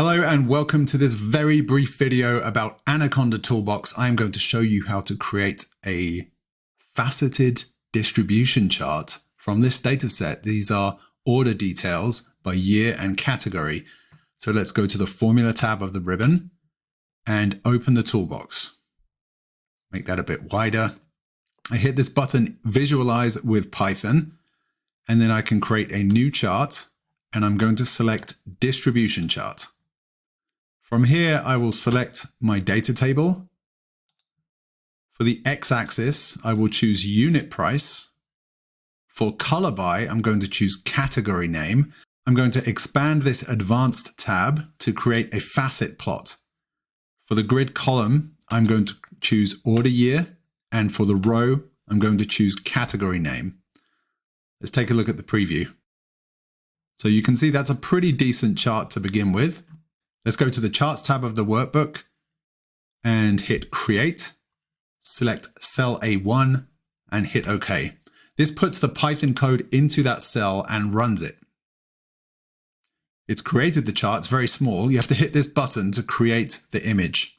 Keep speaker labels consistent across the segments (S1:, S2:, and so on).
S1: Hello and welcome to this very brief video about Anaconda Toolbox. I'm going to show you how to create a faceted distribution chart from this data set. These are order details by year and category. So let's go to the Formula tab of the ribbon and open the toolbox. Make that a bit wider. I hit this button, Visualize with Python, and then I can create a new chart, and I'm going to select Distribution Chart. From here, I will select my data table. For the x-axis, I will choose unit price. For color by, I'm going to choose category name. I'm going to expand this advanced tab to create a facet plot. For the grid column, I'm going to choose order year. And for the row, I'm going to choose category name. Let's take a look at the preview. So you can see that's a pretty decent chart to begin with. Let's go to the Charts tab of the workbook and hit Create, select cell A1 and hit OK. This puts the Python code into that cell and runs it. It's created the chart. It's very small. You have to hit this button to create the image.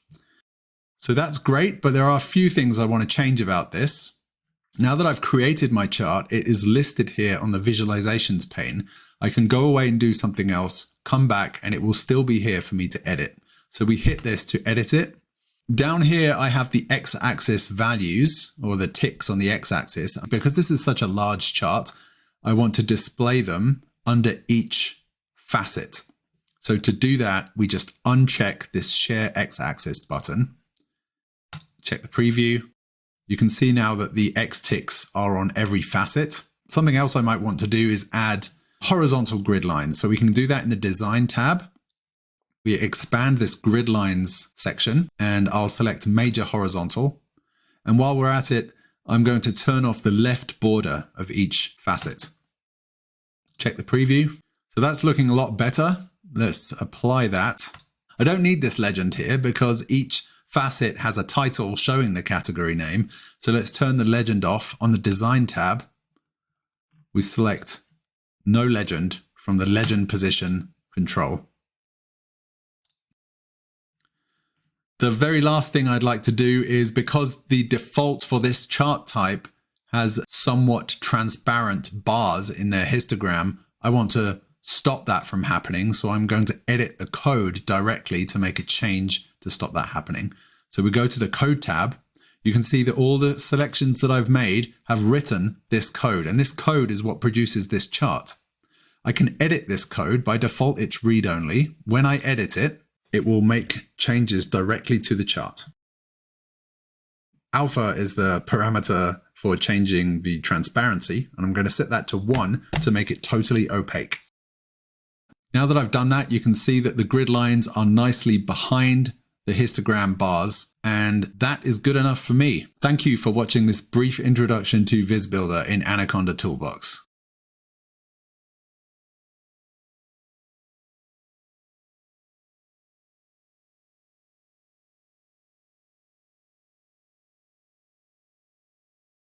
S1: So that's great, but there are a few things I want to change about this. Now that I've created my chart, it is listed here on the visualizations pane. I can go away and do something else, come back, and it will still be here for me to edit. So we hit this to edit it. Down here, I have the x-axis values, or the ticks on the x-axis. Because this is such a large chart, I want to display them under each facet. So to do that, we just uncheck this Share X-axis button. Check the preview. You can see now that the X ticks are on every facet. Something else I might want to do is add horizontal grid lines. So we can do that in the Design tab. We expand this grid lines section and I'll select Major Horizontal. And while we're at it, I'm going to turn off the left border of each facet. Check the preview. So that's looking a lot better. Let's apply that. I don't need this legend here because each facet has a title showing the category name. So let's turn the legend off. On the Design tab, we select No Legend from the Legend Position control. The very last thing I'd like to do is, because the default for this chart type has somewhat transparent bars in their histogram, I want to stop that from happening. So I'm going to edit the code directly to make a change to stop that happening. So we go to the Code tab. You can see that all the selections that I've made have written this code, and this code is what produces this chart. I can edit this code. By default, it's read-only. When I edit it, it will make changes directly to the chart. Alpha is the parameter for changing the transparency, and I'm going to set that to 1 to make it totally opaque. Now that I've done that, you can see that the grid lines are nicely behind the histogram bars, and that is good enough for me. Thank you for watching this brief introduction to VisBuilder in Anaconda Toolbox.